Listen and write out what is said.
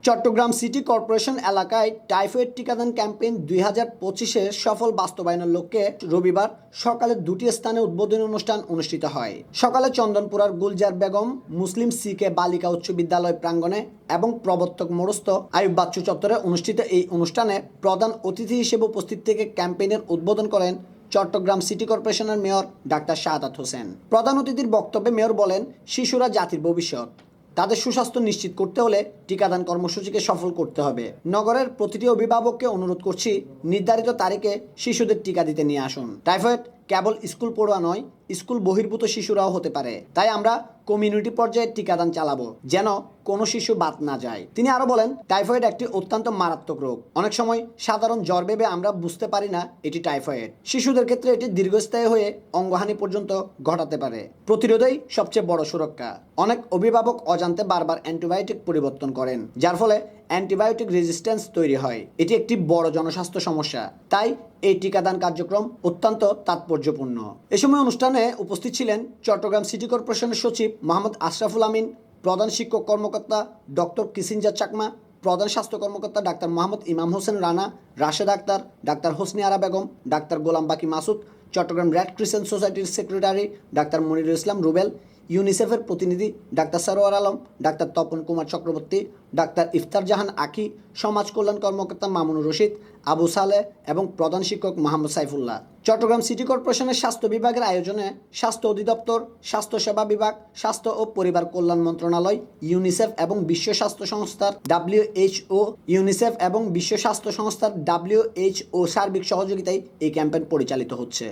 Chittagong city corporation এলাকায় typhoid টিকাদান campaign 2025-এ সফল বাস্তবায়নের লক্ষ্যে রবিবার সকালে দুটি স্থানে উদ্বোধনী অনুষ্ঠান অনুষ্ঠিত হয়। সকালে চন্দনপুরার গুলজার বেগম মুসলিম সিকে বালিকা উচ্চ বিদ্যালয় প্রাঙ্গণে এবং প্রবর্তক মোড়স্থ আইয়ুব বাচ্চু চত্বরে অনুষ্ঠিত এই অনুষ্ঠানে প্রধান অতিথি হিসেবে উপস্থিত থেকে ক্যাম্পেইনের উদ্বোধন করেন চট্টগ্রাম সিটি কর্পোরেশনের মেয়র ডাক্তার শাহাদাত হোসেন। প্রধান অতিথির বক্তব্যে মেয়র বলেন, শিশুরা জাতির ভবিষ্যৎ, তাদের সুস্বাস্থ্য নিশ্চিত করতে হলে টিকাদান কর্মসূচিকে সফল করতে হবে। নগরের প্রতিটি অভিভাবককে অনুরোধ করছি, নির্ধারিত তারিখে শিশুদের টিকা দিতে নিয়ে আসুন। টাইফয়েড কেবল স্কুল পড়ুয়া নয়, স্কুল বহির্ভূত শিশুরাও হতে পারে। তাই আমরা কমিউনিটি পর্যায়ে টিকাদান চালাবো, যেন কোনো শিশু বাদ না যায়। তিনি আরো বলেন, টাইফয়েড একটি অত্যন্ত মারাত্মক রোগ। অনেক সময় সাধারণ জ্বর ভেবে আমরা বুঝতে পারি না এটি টাইফয়েড। শিশুদের ক্ষেত্রে এটি দীর্ঘস্থায়ী হয়ে অঙ্গহানি পর্যন্ত ঘটাতে পারে। প্রতিরোধই সবচেয়ে বড় সুরক্ষা। অনেক অভিভাবক অজান্তে বারবার অ্যান্টিবায়োটিক পরিবর্তন করেন, যার ফলে অ্যান্টিবায়োটিক রেজিস্ট্যান্স তৈরি হয়। এটি একটি বড় জনস্বাস্থ্য সমস্যা। তাই এই টিকাদান কার্যক্রম অত্যন্ত তাৎপর্যপূর্ণ। এ সময় অনুষ্ঠানে উপস্থিত ছিলেন চট্টগ্রাম সিটি কর্পোরেশনের সচিব মোহাম্মদ আশরাফুল আমিন, প্রধান শিক্ষক কর্মকর্তা ডক্টর কিসিঞ্জা চাকমা, প্রধান স্বাস্থ্য কর্মকর্তা ডাক্তার মোহাম্মদ ইমাম হোসেন রানা, রাশেদ আক্তার, ডাক্তার হোসনি আরা বেগম, ডাক্তার গোলাম বাকি মাসুদ, চট্টগ্রাম রেড ক্রিসেন্ট সোসাইটির সেক্রেটারি ডাক্তার মনিরুল ইসলাম রুবেল, ইউনিসেফের প্রতিনিধি ডাক্তার সরোয়ার আলম, ডাক্তার তপন কুমার চক্রবর্তী, ডাক্তার ইফতার জাহান আখি, সমাজ কল্যাণ কর্মকর্তা মামুনুর রশিদ, আবু সালেহ এবং প্রধান শিক্ষক মোহাম্মদ সাইফুল্লাহ। চট্টগ্রাম সিটি কর্পোরেশনের স্বাস্থ্য বিভাগের আয়োজনে স্বাস্থ্য অধিদপ্তর, স্বাস্থ্যসেবা বিভাগ, স্বাস্থ্য ও পরিবার কল্যাণ মন্ত্রণালয়, ইউনিসেফ এবং বিশ্ব স্বাস্থ্য সংস্থার WHO সার্বিক সহযোগিতায় এই ক্যাম্পেইন পরিচালিত হচ্ছে।